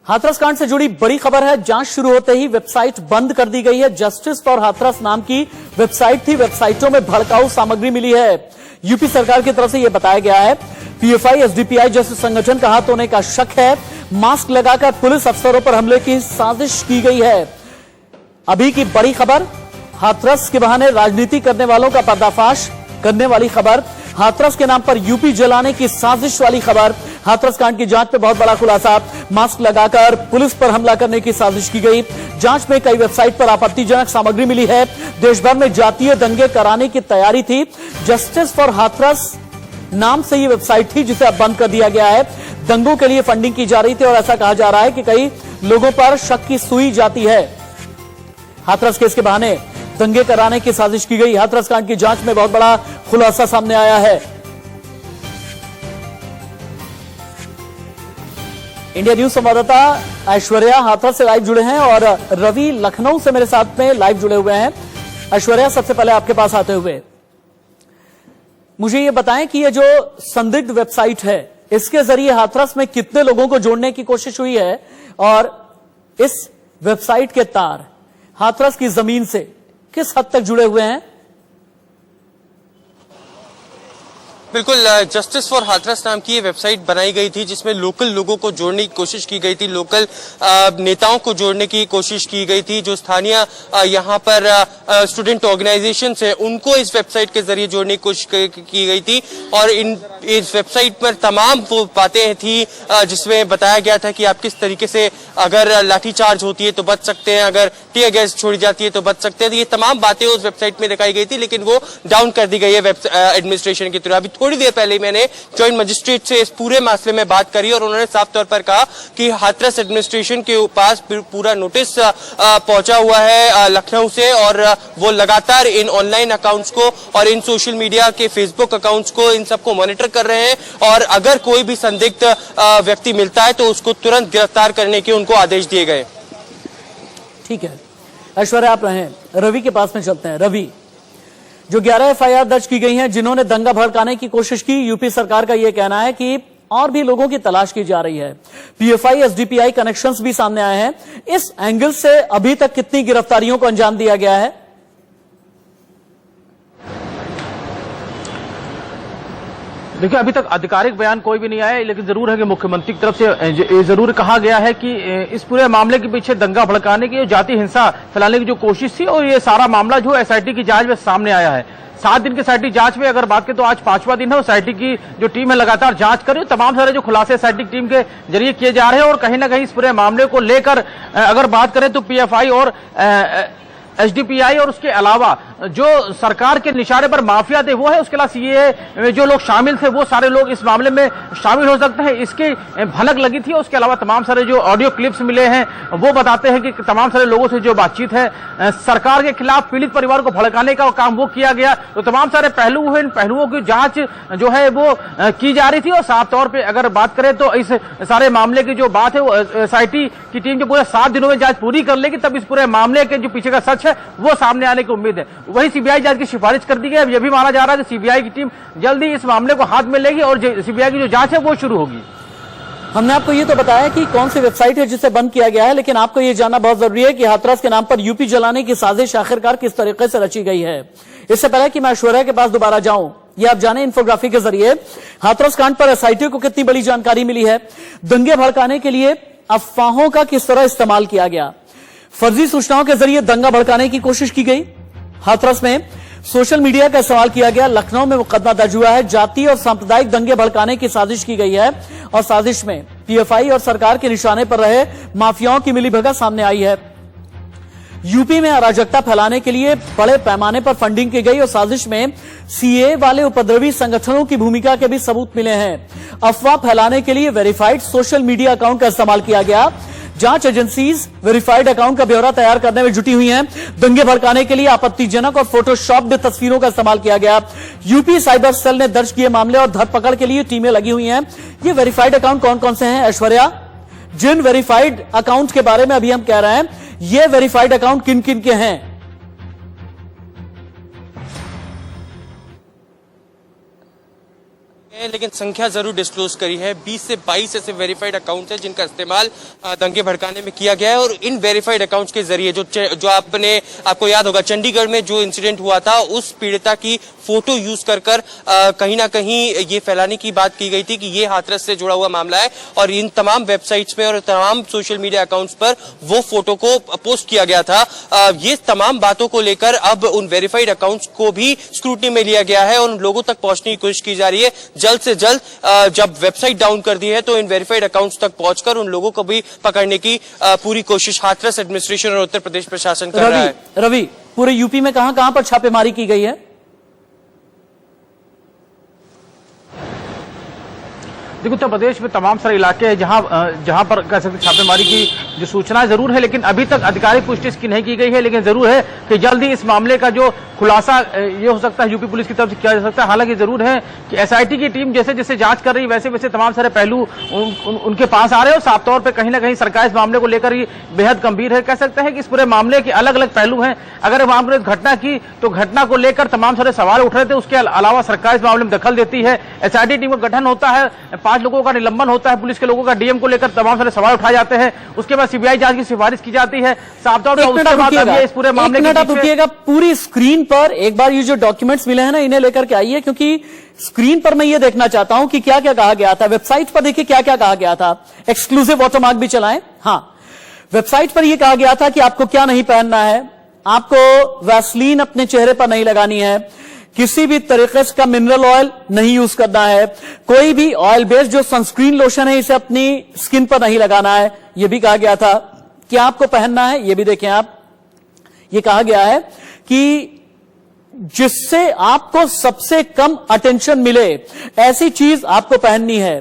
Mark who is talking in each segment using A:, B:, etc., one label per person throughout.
A: हाथरस कांड से जुड़ी बड़ी खबर है। जांच शुरू होते ही वेबसाइट बंद कर दी गई है। जस्टिस फॉर हाथरस नाम की वेबसाइट थी। वेबसाइटों में भड़काऊ सामग्री मिली है। यूपी सरकार की तरफ से यह बताया गया है पीएफआई एसडीपीआई जैसे संगठन का हाथ होने का शक है। मास्क लगाकर पुलिस अफसरों पर हमले की साजिश की गई है। अभी की बड़ी खबर, हाथरस के बहाने राजनीति करने वालों का पर्दाफाश करने वाली खबर। हाथरस के नाम पर यूपी जलाने की साजिश वाली खबर। हाथरस कांड की जांच में बहुत बड़ा खुलासा, मास्क लगाकर पुलिस पर हमला करने की साजिश की गई। जांच में कई वेबसाइट पर आपत्तिजनक सामग्री मिली है। देश भर में जातीय दंगे कराने की तैयारी थी। जस्टिस फॉर हाथरस नाम से ये वेबसाइट थी जिसे अब बंद कर दिया गया है। दंगों के लिए फंडिंग की जा रही थी और ऐसा कहा जा रहा है कि कई लोगों पर शक की सुई जाती है। हाथरस केस के बहाने दंगे कराने की साजिश की गई। हाथरस कांड की जांच में बहुत बड़ा खुलासा सामने आया है। इंडिया न्यूज संवाददाता ऐश्वर्या हाथरस से लाइव जुड़े हैं और रवि लखनऊ से मेरे साथ में लाइव जुड़े हुए हैं। ऐश्वर्या, सबसे पहले आपके पास आते हुए मुझे ये बताएं कि ये जो संदिग्ध वेबसाइट है इसके जरिए हाथरस में कितने लोगों को जोड़ने की कोशिश हुई है और इस वेबसाइट के तार हाथरस की जमीन से किस हद तक जुड़े हुए हैं?
B: बिल्कुल, जस्टिस फॉर हाथरस नाम की ये वेबसाइट बनाई गई थी जिसमें लोकल लोगों को जोड़ने की कोशिश की गई थी, लोकल नेताओं को जोड़ने की कोशिश की गई थी। जो स्थानीय यहाँ पर स्टूडेंट ऑर्गेनाइजेशन है उनको इस वेबसाइट के जरिए जोड़ने की कोशिश की गई थी और इस वेबसाइट पर तमाम वो बातें थी जिसमें बताया गया था कि आप किस तरीके से अगर लाठीचार्ज होती है तो बच सकते हैं, अगर टीयर गैस छोड़ी जाती है तो बच सकते हैं। तो ये तमाम बातें उस वेबसाइट में दिखाई गई थी, लेकिन वो डाउन कर दी गई है एडमिनिस्ट्रेशन की तरफ। थोड़ी देर पहले मैंने जॉइंट मजिस्ट्रेट से इस पूरे मामले में बात करी और उन्होंने साफ तौर पर कहा कि हाथरस एडमिनिस्ट्रेशन के पास पूरा नोटिस पहुंचा हुआ है लखनऊ से और वो लगातार इन ऑनलाइन अकाउंट्स को और इन सोशल मीडिया के फेसबुक अकाउंट्स को इन सबको मॉनिटर कर रहे हैं और अगर कोई भी संदिग्ध व्यक्ति मिलता है तो उसको तुरंत गिरफ्तार करने के उनको आदेश दिए गए।
A: ठीक है ऐश्वर्या, आप रहें। रवि के पास में चलते हैं। रवि, जो 11 एफआईआर दर्ज की गई हैं जिन्होंने दंगा भड़काने की कोशिश की, यूपी सरकार का यह कहना है कि और भी लोगों की तलाश की जा रही है। पीएफआई एसडीपीआई कनेक्शंस भी सामने आए हैं। इस एंगल से अभी तक कितनी गिरफ्तारियों को अंजाम दिया गया है?
C: देखिए, अभी तक आधिकारिक बयान कोई भी नहीं आया, लेकिन जरूर है कि मुख्यमंत्री की तरफ से ये जरूर कहा गया है कि इस पूरे मामले के पीछे दंगा भड़काने की, जाति हिंसा फैलाने की जो कोशिश थी और ये सारा मामला जो एसआईटी की जांच में सामने आया है। 7 दिन की एसआईटी जांच में अगर बात करें तो आज 5वां दिन है। एसआईटी की जो टीम है लगातार जांच कर रही है। तमाम सारे जो खुलासे एसआईटी की टीम के जरिए किए जा रहे हैं और कहीं ना कहीं इस पूरे मामले को लेकर अगर बात करें तो पीएफआई और एसडीपीआई और उसके अलावा जो सरकार के निशाने पर माफिया थे वो है, उसके अलावा सीए में जो लोग शामिल थे वो सारे लोग इस मामले में शामिल हो सकते हैं, इसकी भनक लगी थी। उसके अलावा तमाम सारे जो ऑडियो क्लिप्स मिले हैं वो बताते हैं कि तमाम सारे लोगों से जो बातचीत है सरकार के खिलाफ पीड़ित परिवार को भड़काने का काम वो किया गया। तो तमाम सारे पहलू हैं, इन पहलुओं की जांच जो है वो की जा रही थी और साफ तौर पर अगर बात करें तो इस सारे मामले की जो बात है वो एसआईटी की टीम जो पूरे 7 दिनों में जांच पूरी कर लेगी, तब इस पूरे मामले के जो पीछे का सच है वो सामने आने की उम्मीद है। वही सीबीआई जांच की सिफारिश कर दी गई। अब यह भी माना जा रहा है कि सीबीआई की टीम जल्दी इस मामले को हाथ में लेगी और सीबीआई की जो जांच है वो शुरू होगी।
A: हमने आपको ये तो बताया कि कौन सी वेबसाइट है जिसे बंद किया गया है, लेकिन आपको ये जानना बहुत जरूरी है कि हाथरस के नाम पर यूपी जलाने की साजिश आखिरकार किस तरीके से रची गई है। इससे पहले कि मैं ऐश्वर्या के पास दोबारा जाऊं, ये आप जाने इंफोग्राफी के जरिए हाथरस कांड पर एसआईटी को कितनी बड़ी जानकारी मिली है। दंगे भड़काने के लिए अफवाहों का किस तरह इस्तेमाल किया गया, फर्जी सूचनाओं के जरिए दंगा भड़काने की कोशिश की गई। हाथरस में सोशल मीडिया का इस्तेमाल किया गया। लखनऊ में मुकदमा दर्ज हुआ है। जाति और सांप्रदायिक दंगे भड़काने की साजिश की गई है और साजिश में पीएफआई और सरकार के निशाने पर रहे माफियाओं की मिलीभगत सामने आई है। यूपी में अराजकता फैलाने के लिए बड़े पैमाने पर फंडिंग की गई और साजिश में सीए वाले उपद्रवी संगठनों की भूमिका के भी सबूत मिले हैं। अफवाह फैलाने के लिए वेरीफाइड सोशल मीडिया अकाउंट का इस्तेमाल किया गया। जांच एजेंसीज वेरीफाइड अकाउंट का ब्यौरा तैयार करने में जुटी हुई हैं। दंगे भड़काने के लिए आपत्तिजनक और फोटोशॉप्ड तस्वीरों का इस्तेमाल किया गया। यूपी साइबर सेल ने दर्ज किए मामले और धरपकड़ के लिए टीमें लगी हुई हैं। ये वेरीफाइड अकाउंट कौन कौन से हैं ऐश्वर्या? जिन वेरीफाइड अकाउंट के बारे में अभी हम कह रहे हैं, ये वेरीफाइड अकाउंट किन किन के हैं?
B: है, लेकिन संख्या जरूर डिस्क्लोज करी है। 20 से 22 ऐसे वेरीफाइड अकाउंट्स हैं जिनका इस्तेमाल दंगे भड़काने में किया गया है। और इन वेरीफाइड अकाउंट्स के जरिए जो आपको याद होगा चंडीगढ़ में जो इंसिडेंट हुआ था, उस पीड़िता की फोटो यूज कर कहीं ना कहीं ये फैलाने की बात की गई थी कि ये हाथरस से जुड़ा हुआ मामला है। और इन तमाम वेबसाइट्स में और तमाम सोशल मीडिया अकाउंट्स पर वो फोटो को पोस्ट किया गया था। ये तमाम बातों को लेकर अब उन वेरीफाइड अकाउंट्स को भी स्क्रूटनी में लिया गया है और उन लोगों तक पहुंचने की कोशिश की जा रही है। जल्द से जल्द जब वेबसाइट डाउन कर दी है तो इन वेरीफाइड अकाउंट्स तक पहुंचकर उन लोगों को भी पकड़ने की पूरी कोशिश हाथरस एडमिनिस्ट्रेशन और उत्तर प्रदेश प्रशासन कर रहा है।
A: रवि, पूरे यूपी में कहां पर छापेमारी की गई है?
C: देखो, उत्तर प्रदेश में तमाम सारे इलाके हैं जहां पर कह सकते छापेमारी की जो सूचनाएं जरूर है, लेकिन अभी तक आधिकारिक पुष्टि इसकी नहीं की गई है। लेकिन जरूर है कि जल्द ही इस मामले का जो खुलासा ये हो सकता है यूपी पुलिस की तरफ से किया जा सकता है। हालांकि जरूर है कि एसआईटी की टीम जैसे जैसे जांच कर रही है वैसे वैसे तमाम सारे पहलू उनके पास आ रहे हैं और साफ तौर पर कहीं ना कहीं सरकार इस मामले को लेकर ही बेहद गंभीर है। कह सकते हैं कि इस पूरे मामले के अलग अलग पहलू हैं। अगर वहां पर घटना की तो घटना को लेकर तमाम सारे सवाल उठ रहे थे, उसके अलावा सरकार इस मामले में दखल देती है। एसआईटी टीम का गठन होता है, 5 लोगों का निलंबन होता है, पुलिस के लोगों का डीएम को लेकर तमाम सारे सवाल उठाए जाते हैं। उसके बाद सीबीआई जांच की सिफारिश की जाती है। साफ तौर पर इस पूरे मामले
A: में रुकिएगा, पूरी स्क्रीन पर एक बार ये जो डॉक्यूमेंट्स मिले हैं ना, इन्हें लेकर के आइए, क्योंकि स्क्रीन पर मैं ये देखना चाहता हूं कि क्या क्या कहा गया था। वेबसाइट पर देखिए क्या क्या कहा गया था। एक्सक्लूसिव वाटरमार्क भी चलाएं। हाँ, वेबसाइट पर यह कहा गया था कि आपको क्या नहीं पहनना है, आपको वैसलीन अपने चेहरे पर नहीं लगानी है, किसी भी तरीके का मिनरल ऑयल नहीं यूज करना है, कोई भी ऑयल बेस्ड जो सनस्क्रीन लोशन है इसे अपनी स्किन पर नहीं लगाना है, यह भी कहा गया था। क्या आपको पहनना है ये भी देखें आप। यह कहा गया है कि जिससे आपको सबसे कम अटेंशन मिले ऐसी चीज आपको पहननी है।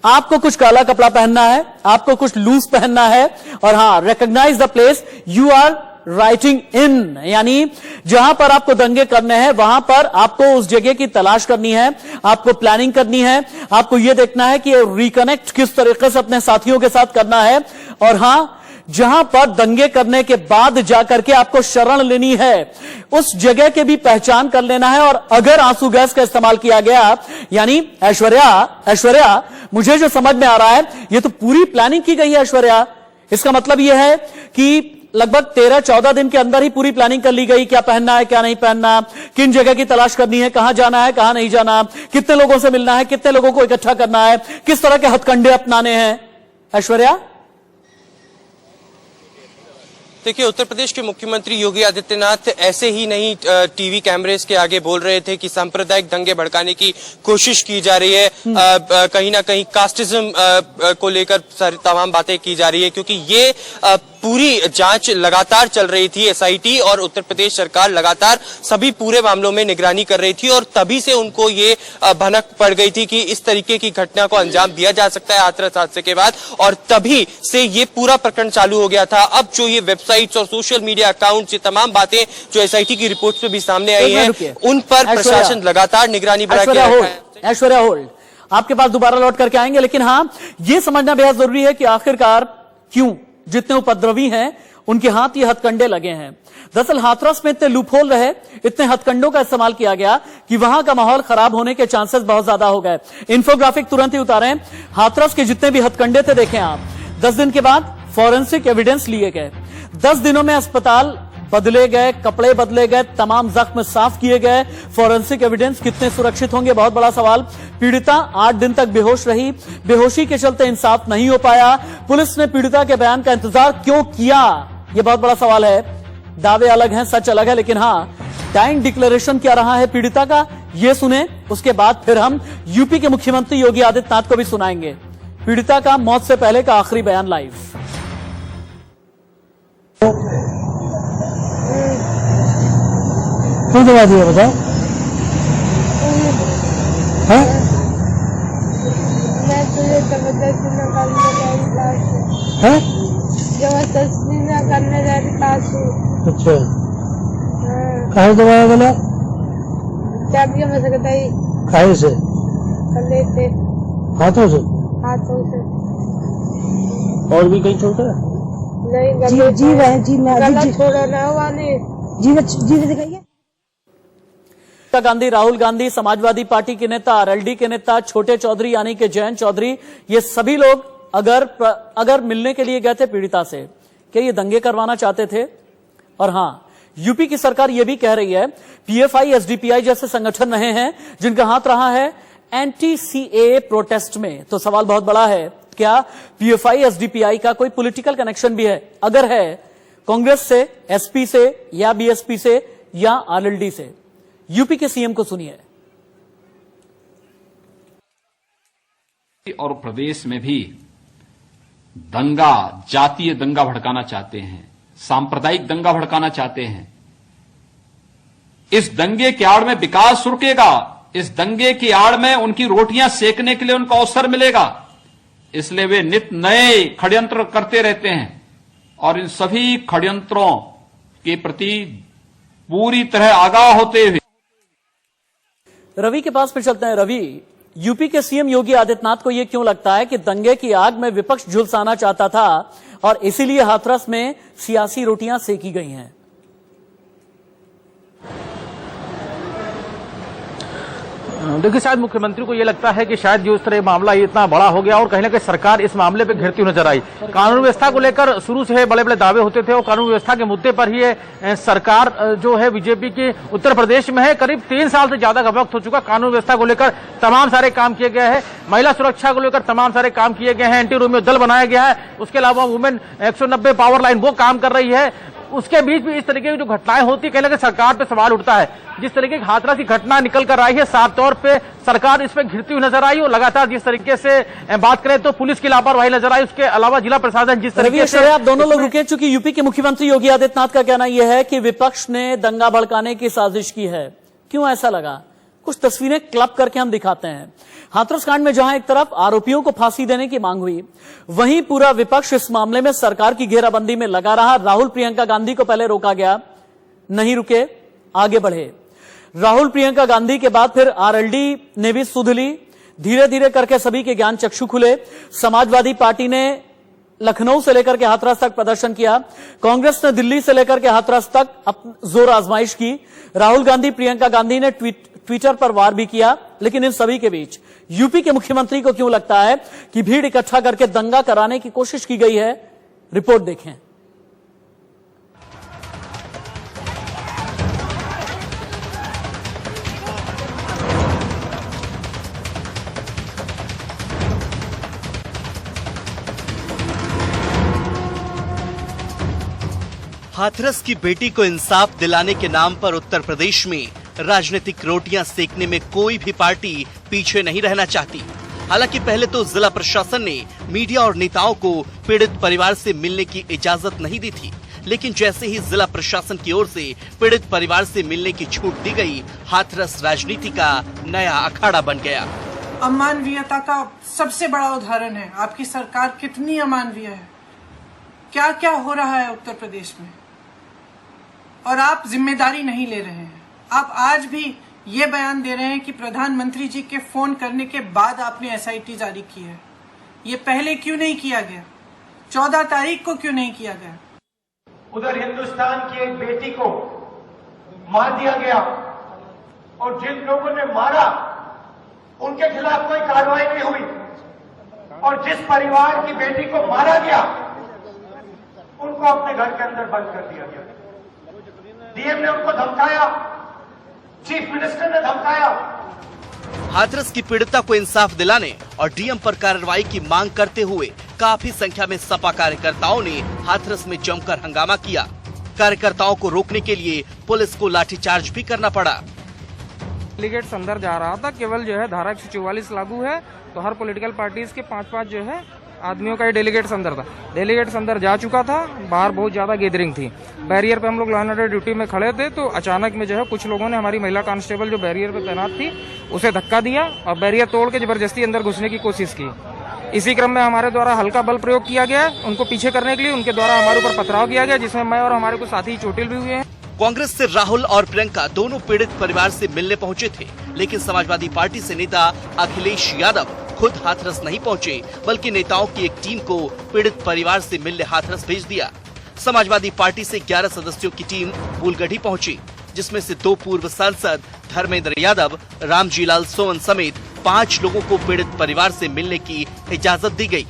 A: आपको कुछ काला कपड़ा पहनना है, आपको कुछ लूज पहनना है, और हां, recognise the place you are writing in, यानी जहां पर आपको दंगे करने हैं वहां पर आपको उस जगह की तलाश करनी है, आपको प्लानिंग करनी है, आपको यह देखना है कि रिकनेक्ट किस तरीके से अपने साथियों के साथ करना है, और हां, जहां पर दंगे करने के बाद जाकर के आपको शरण लेनी है उस जगह के भी पहचान कर लेना है। और अगर आंसू गैस का इस्तेमाल किया गया, यानी ऐश्वर्या मुझे जो समझ में आ रहा है यह तो पूरी प्लानिंग की गई है ऐश्वर्या। इसका मतलब यह है कि लगभग 13-14 दिन के अंदर ही पूरी प्लानिंग कर ली गई, क्या पहनना है क्या नहीं पहनना, किन जगह की तलाश करनी है, कहां जाना है कहां नहीं जाना, कितने लोगों से मिलना है, कितने लोगों को इकट्ठा करना है, किस तरह के हथकंडे अपनाने हैं। ऐश्वर्या,
B: देखिए, उत्तर प्रदेश के मुख्यमंत्री योगी आदित्यनाथ ऐसे ही नहीं टीवी कैमरेस के आगे बोल रहे थे कि सांप्रदायिक दंगे भड़काने की कोशिश की जा रही है, कहीं ना कहीं कास्टिज्म को लेकर सारी तमाम बातें की जा रही है, क्योंकि ये पूरी जांच लगातार चल रही थी। एसआईटी और उत्तर प्रदेश सरकार लगातार सभी पूरे मामलों में निगरानी कर रही थी और तभी से उनको ये भनक पड़ गई थी कि इस तरीके की घटना को अंजाम दिया जा सकता है हाथरस हादसे के बाद, और तभी से ये पूरा प्रकरण चालू हो गया था। अब जो ये वेबसाइट्स और सोशल मीडिया अकाउंट्स, ये तमाम बातें जो एसआईटी की रिपोर्ट में भी सामने आई है, उन पर प्रशासन लगातार निगरानी बढ़ा के रखा है।
A: ऐश्वर्या होल्ड, आपके पास दोबारा लौट करके आएंगे, लेकिन हाँ, ये समझना बेहद जरूरी है कि आखिरकार क्यों जितने उपद्रवी हैं उनके हाथ ये हथकंडे लगे हैं। दरअसल हाथरस में इतने लूपहोल रहे, इतने हथकंडों का इस्तेमाल किया गया कि वहां का माहौल खराब होने के चांसेस बहुत ज्यादा हो गए। इन्फोग्राफिक तुरंत ही उतारें। हाथरस के जितने भी हथकंडे थे देखें आप। 10 दिन के बाद फॉरेंसिक एविडेंस लिए गए, 10 दिनों में अस्पताल बदले गए, कपड़े बदले गए, तमाम जख्म साफ किए गए। फॉरेंसिक एविडेंस कितने सुरक्षित होंगे, बहुत बड़ा सवाल। पीड़िता 8 दिन तक बेहोश रही, बेहोशी के चलते इंसाफ नहीं हो पाया। पुलिस ने पीड़िता के बयान का इंतजार क्यों किया, यह बहुत बड़ा सवाल है। दावे अलग हैं, सच अलग है, लेकिन हाँ, डाइंग डिक्लेरेशन क्या रहा है पीड़िता का, यह सुने। उसके बाद फिर हम यूपी के मुख्यमंत्री योगी आदित्यनाथ को भी सुनाएंगे पीड़िता का मौत से पहले का आखिरी बयान लाइव।
D: क्यों दबा दिया बताओ? हाँ?
E: मैं तुझे जबरदस्ती न करने वाली क्लास हूँ।
D: हाँ?
E: जबरदस्ती न करने वाली क्लास हूँ।
D: अच्छा,
E: हाँ,
D: कहाँ दबाया बोला?
E: क्या भी हो सकता है
D: काहे से?
E: कर लेते
D: हाथों से?
E: हाथों से।
D: और भी कहीं छोटा है?
E: नहीं, गलत छोड़ा ना हुआ नहीं।
D: जी दिखाइए।
A: प्रियंका गांधी, राहुल गांधी, समाजवादी पार्टी के नेता, आरएलडी के नेता छोटे चौधरी यानी कि जयंत चौधरी, ये सभी लोग अगर मिलने के लिए गए थे पीड़िता से, क्या ये दंगे करवाना चाहते थे? और हां, यूपी की सरकार यह भी कह रही है पीएफआई, एसडीपीआई जैसे संगठन रहे हैं जिनका हाथ रहा है एंटी सीएए प्रोटेस्ट में। तो सवाल बहुत बड़ा है, क्या पीएफआई, एसडीपीआई का कोई पॉलिटिकल कनेक्शन भी है? अगर है, कांग्रेस से, एसपी से या बीएसपी से या आरएलडी से? यूपी के सीएम को सुनिए।
F: और प्रदेश में भी दंगा, जातीय दंगा भड़काना चाहते हैं, सांप्रदायिक दंगा भड़काना चाहते हैं। इस दंगे की आड़ में विकास रुकेगा, इस दंगे की आड़ में उनकी रोटियां सेकने के लिए उनको अवसर मिलेगा, इसलिए वे नित्य नए षड्यंत्र करते रहते हैं और इन सभी षड्यंत्रों के प्रति पूरी तरह आगाह होते हुए।
A: रवि के पास फिर चलते हैं। रवि, यूपी के सीएम योगी आदित्यनाथ को यह क्यों लगता है कि दंगे की आग में विपक्ष झुलसाना चाहता था और इसीलिए हाथरस में सियासी रोटियां सेकी गई हैं?
C: देखिए, शायद मुख्यमंत्री को यह लगता है कि शायद जो इस तरह मामला इतना बड़ा हो गया और कहीं ना कहीं सरकार इस मामले पे घिरती हुई नजर आई। कानून व्यवस्था को लेकर शुरू से बड़े बड़े दावे होते थे और कानून व्यवस्था के मुद्दे पर ही सरकार जो है बीजेपी की उत्तर प्रदेश में है, करीब 3 साल से ज्यादा का वक्त हो चुका। कानून व्यवस्था को लेकर तमाम सारे काम किए गए हैं, महिला सुरक्षा को लेकर तमाम सारे काम किए गए हैं, एंटी रोमियो दल बनाया गया है, उसके अलावा वुमेन 190 पावर लाइन वो काम कर रही है। उसके बीच भी इस तरीके की जो घटनाएं होती है, कहीं ना कहीं सरकार पे सवाल उठता है। जिस तरीके की हाथरस की घटना निकल कर आई है, साफ तौर पे सरकार इस पे घिरती हुई नजर आई और लगातार जिस तरीके से बात करें तो पुलिस की लापरवाही नजर आई, उसके अलावा जिला प्रशासन जिस तरीके से।
A: आप दोनों लोग रुके, चूंकि यूपी के मुख्यमंत्री योगी आदित्यनाथ का कहना यह है कि विपक्ष ने दंगा भड़काने की साजिश की है। क्यों ऐसा लगा? कुछ तस्वीरें क्लब करके हम दिखाते हैं। हाथरस कांड में जहां एक तरफ आरोपियों को फांसी देने की मांग हुई, वहीं पूरा विपक्ष इस मामले में सरकार की घेराबंदी में लगा रहा। राहुल, प्रियंका गांधी को पहले रोका गया, नहीं रुके, आगे बढ़े। राहुल, प्रियंका गांधी के बाद फिर आरएलडी ने भी सुध ली। धीरे धीरे करके सभी के ज्ञान चक्षु खुले। समाजवादी पार्टी ने लखनऊ से लेकर के हाथरस तक प्रदर्शन किया, कांग्रेस ने दिल्ली से लेकर के हाथरस तक जोर आजमाइश की। राहुल गांधी, प्रियंका गांधी ने ट्विटर पर वार भी किया। लेकिन इन सभी के बीच यूपी के मुख्यमंत्री को क्यों लगता है कि भीड़ इकट्ठा करके दंगा कराने की कोशिश की गई है? रिपोर्ट देखें।
G: हाथरस की बेटी को इंसाफ दिलाने के नाम पर उत्तर प्रदेश में राजनीतिक रोटियां सेकने में कोई भी पार्टी पीछे नहीं रहना चाहती। हालांकि पहले तो जिला प्रशासन ने मीडिया और नेताओं को पीड़ित परिवार से मिलने की इजाजत नहीं दी थी, लेकिन जैसे ही जिला प्रशासन की ओर से पीड़ित परिवार से मिलने की छूट दी गई, हाथरस राजनीति का नया अखाड़ा बन गया।
H: अमानवीयता का सबसे बड़ा उदाहरण है। आपकी सरकार कितनी अमानवीय है, क्या क्या हो रहा है उत्तर प्रदेश में, और आप जिम्मेदारी नहीं ले रहे हैं। आप आज भी ये बयान दे रहे हैं कि प्रधानमंत्री जी के फोन करने के बाद आपने एसआईटी जारी की है। ये पहले क्यों नहीं किया गया? 14 तारीख को क्यों नहीं किया गया?
I: उधर हिंदुस्तान की एक बेटी को मार दिया गया और जिन लोगों ने मारा उनके खिलाफ कोई कार्रवाई नहीं हुई, और जिस परिवार की बेटी को मारा गया उनको अपने घर के अंदर बंद कर दिया गया। डीएम ने उनको धमकाया, चीफ मिनिस्टर ने धमकाया।
G: हाथरस की पीड़िता को इंसाफ दिलाने और डीएम पर कार्रवाई की मांग करते हुए काफी संख्या में सपा कार्यकर्ताओं ने हाथरस में जमकर हंगामा किया। कार्यकर्ताओं को रोकने के लिए पुलिस को लाठीचार्ज भी करना पड़ा।
J: डेलीगेट्स अंदर जा रहा था, केवल जो है धारा 144 लागू है, तो हर पॉलिटिकल पार्टीज के 5-5 जो है आदमियों का ये डेलीगेट्स अंदर था। डेलीगेट्स अंदर जा चुका था, बाहर बहुत ज्यादा गैदरिंग थी। बैरियर पे हम लोग लॉ एंड ऑर्डर ड्यूटी में खड़े थे, तो अचानक में जो है कुछ लोगों ने हमारी महिला कांस्टेबल जो बैरियर पे तैनात थी उसे धक्का दिया और बैरियर तोड़ के जबरदस्ती अंदर घुसने की कोशिश की। इसी क्रम में हमारे द्वारा हल्का बल प्रयोग किया गया उनको पीछे करने के लिए। उनके द्वारा हमारे ऊपर पथराव किया गया, जिसमें मैं और हमारे कुछ साथी चोटिल भी हुए हैं।
G: कांग्रेस से राहुल और प्रियंका दोनों पीड़ित परिवार से मिलने पहुंचे थे, लेकिन समाजवादी पार्टी से नेता अखिलेश यादव खुद हाथरस नहीं पहुंचे, बल्कि नेताओं की एक टीम को पीड़ित परिवार से मिलने हाथरस भेज दिया। समाजवादी पार्टी से 11 सदस्यों की टीम फूलगढ़ी पहुंची, जिसमें से 2 पूर्व सांसद धर्मेंद्र यादव, रामजीलाल सोवन समेत 5 लोगों को पीड़ित परिवार से मिलने की इजाजत दी गई।